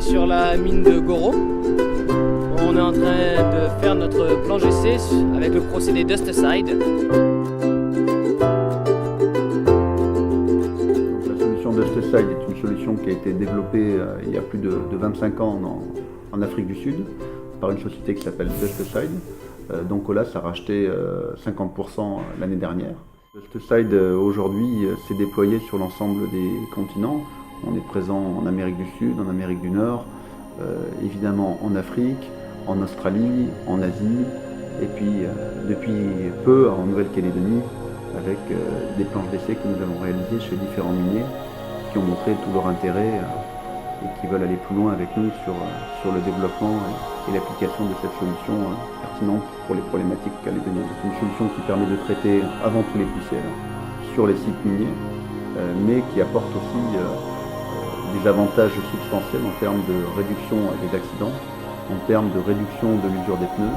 sur la mine de Goro. On est en train de faire notre plan GC avec le procédé Dust-Side. La solution Dust-Side est une solution qui a été développée il y a plus de 25 ans en Afrique du Sud par une société qui s'appelle Dust-Side. dont Colas a racheté 50% l'année dernière. Dust-Side aujourd'hui s'est déployé sur l'ensemble des continents. On est présent en Amérique du Sud, en Amérique du Nord, évidemment en Afrique, en Australie, en Asie, et puis depuis peu en Nouvelle-Calédonie, avec des planches d'essai que nous avons réalisées chez différents miniers qui ont montré tout leur intérêt et qui veulent aller plus loin avec nous sur le développement et l'application de cette solution pertinente pour les problématiques calédoniennes. C'est une solution qui permet de traiter avant tout les poussières sur les sites miniers, mais qui apporte aussi des avantages substantiels en termes de réduction des accidents, en termes de réduction de l'usure des pneus,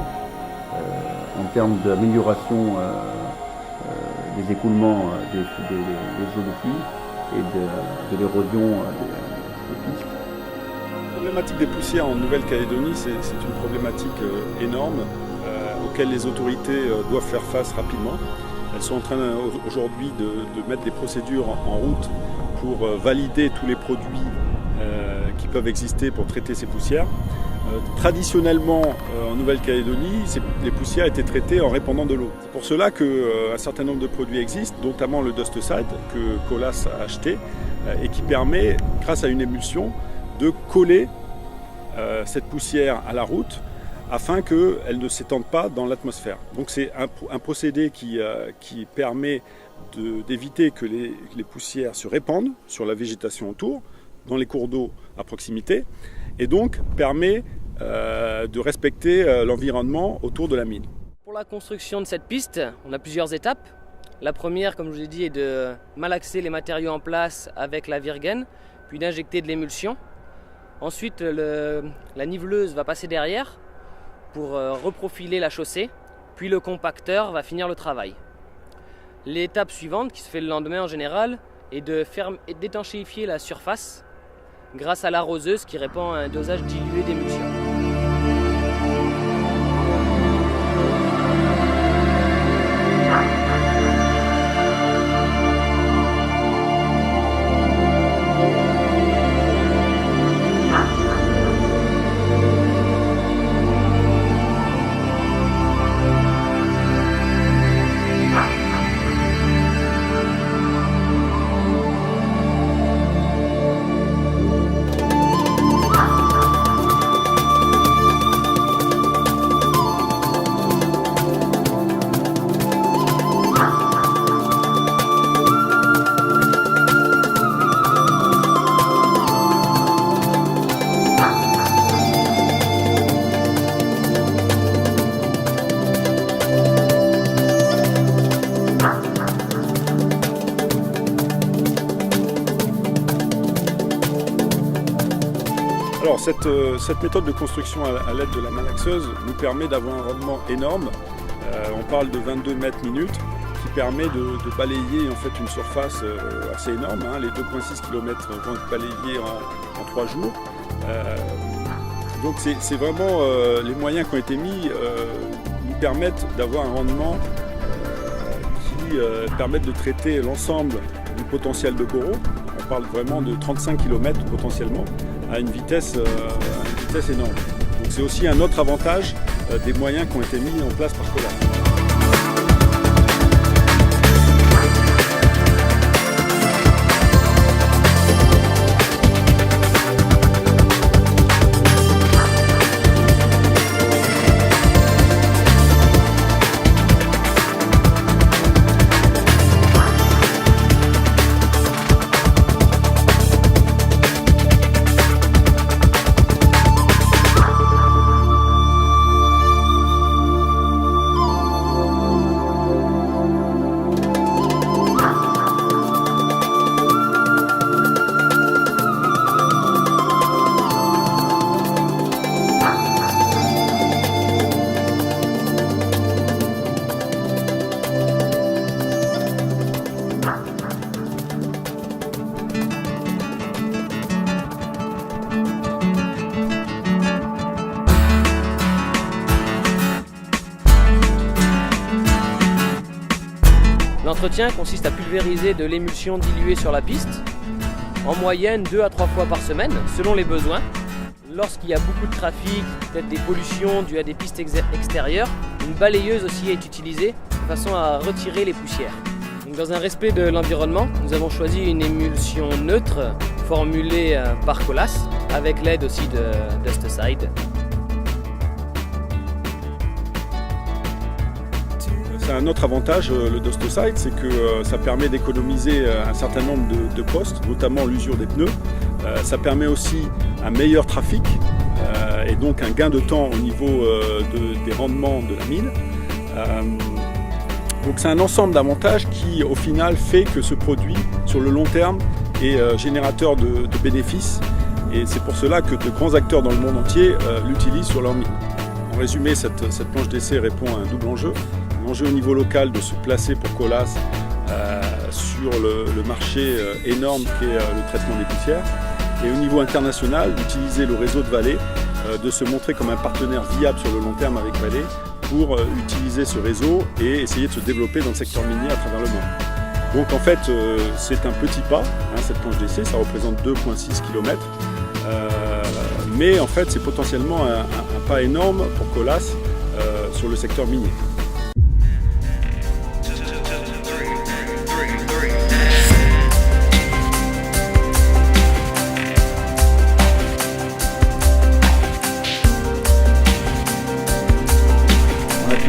en termes d'amélioration des écoulements des eaux de pluie et de l'érosion des pistes. La problématique des poussières en Nouvelle-Calédonie, c'est une problématique énorme auquel les autorités doivent faire face rapidement. Elles sont en train aujourd'hui de mettre des procédures en route pour valider tous les produits qui peuvent exister pour traiter ces poussières. Traditionnellement, en Nouvelle-Calédonie, les poussières étaient traitées en répandant de l'eau. C'est pour cela qu'un certain nombre de produits existent, notamment le Dust-Side que Colas a acheté et qui permet, grâce à une émulsion, de coller cette poussière à la route afin qu'elle ne s'étende pas dans l'atmosphère. Donc c'est un procédé qui permet d'éviter que les poussières se répandent sur la végétation autour, dans les cours d'eau à proximité, et donc permet de respecter l'environnement autour de la mine. Pour la construction de cette piste, on a plusieurs étapes. La première, comme je vous ai dit, est de malaxer les matériaux en place avec la virgaine, puis d'injecter de l'émulsion. Ensuite, la niveleuse va passer derrière pour reprofiler la chaussée, puis le compacteur va finir le travail. L'étape suivante, qui se fait le lendemain en général, est d'étanchéifier la surface grâce à l'arroseuse qui répand à un dosage dilué d'émulsion. Alors cette méthode de construction à l'aide de la malaxeuse nous permet d'avoir un rendement énorme. On parle de 22 mètres minutes qui permet de balayer en fait une surface assez énorme. Les 2,6 km vont être balayés en 3 jours. Donc c'est vraiment les moyens qui ont été mis nous permettent d'avoir un rendement qui permettent de traiter l'ensemble du potentiel de Goro. On parle vraiment de 35 km potentiellement à une vitesse énorme. Donc c'est aussi un autre avantage des moyens qui ont été mis en place par Colas. L'entretien consiste à pulvériser de l'émulsion diluée sur la piste, en moyenne 2 à 3 fois par semaine, selon les besoins. Lorsqu'il y a beaucoup de trafic, peut-être des pollutions dues à des pistes extérieures, une balayeuse aussi est utilisée de façon à retirer les poussières. Donc, dans un respect de l'environnement, nous avons choisi une émulsion neutre formulée par Colas, avec l'aide aussi de Dusticide. C'est un autre avantage, le Dusticide, c'est que ça permet d'économiser un certain nombre de postes, notamment l'usure des pneus. Ça permet aussi un meilleur trafic et donc un gain de temps au niveau des rendements de la mine. Donc c'est un ensemble d'avantages qui au final fait que ce produit sur le long terme est générateur de bénéfices, et c'est pour cela que de grands acteurs dans le monde entier l'utilisent sur leur mine. En résumé, cette planche d'essai répond à un double enjeu. L'enjeu au niveau local de se placer pour Colas sur le marché énorme qui est le traitement des poussières, et au niveau international d'utiliser le réseau de Vale, de se montrer comme un partenaire viable sur le long terme avec Vale pour utiliser ce réseau et essayer de se développer dans le secteur minier à travers le monde. Donc en fait c'est un petit pas, cette planche d'essai, ça représente 2,6 km, mais en fait c'est potentiellement un pas énorme pour Colas sur le secteur minier.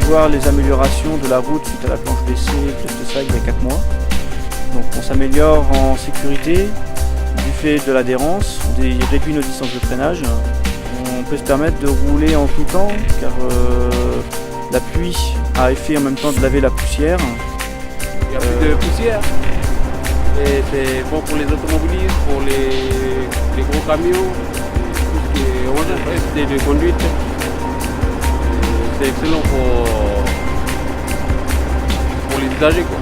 Voir les améliorations de la route suite à la planche d'essai de Dusticide il y a 4 mois. Donc on s'améliore en sécurité du fait de l'adhérence, on réduit nos distances de freinage, on peut se permettre de rouler en tout temps car la pluie a effet en même temps de laver la poussière. Il n'y a plus de poussière et c'est bon pour les automobilistes, pour les gros camions, tout ce qui est de conduite. C'est excellent pour les usagers, quoi.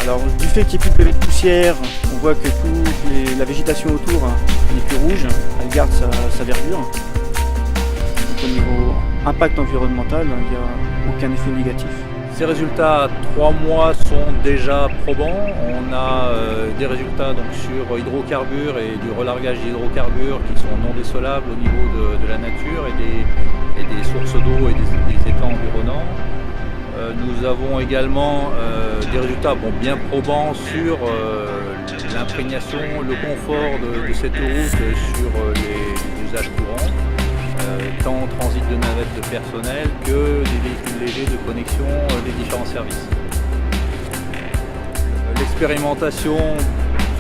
Alors du fait qu'il n'y ait plus de poussière, on voit que toute la végétation autour n'est plus rouge, elle garde sa verdure. Donc au niveau impact environnemental, il n'y a aucun effet négatif. Ces résultats à 3 mois sont déjà probants. On a des résultats donc, sur hydrocarbures et du relargage d'hydrocarbures qui sont non désolables au niveau de la nature et des sources d'eau et des étangs environnants. Nous avons également des résultats bien probants sur l'imprégnation, le confort de cette route sur les usages courants. Tant en transit de navettes de personnel que des véhicules légers de connexion des différents services. L'expérimentation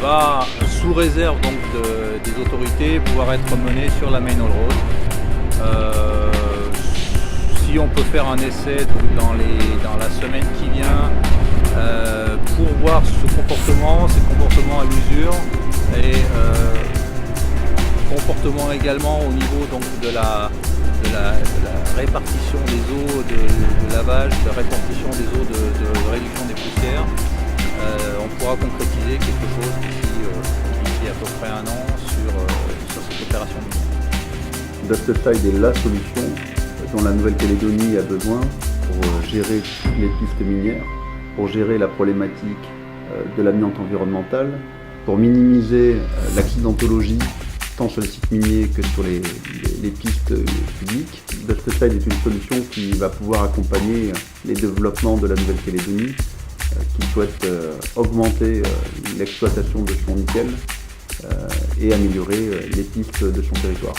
va, sous réserve donc des autorités, pouvoir être menée sur la Main Haul Road. Si on peut faire un essai dans la semaine qui vient pour voir ces comportements à l'usure et comportement également au niveau donc, de la répartition des eaux de lavage, de répartition des eaux de réduction des poussières, on pourra concrétiser quelque chose d'ici à peu près 1 an sur cette opération minière. Dusticide est la solution dont la Nouvelle-Calédonie a besoin pour gérer toutes les pistes minières, pour gérer la problématique de l'amiante environnementale, pour minimiser l'accidentologie tant sur les sites miniers que sur les pistes publiques. Dusticide est une solution qui va pouvoir accompagner les développements de la Nouvelle-Calédonie qui souhaite augmenter l'exploitation de son nickel et améliorer les pistes de son territoire.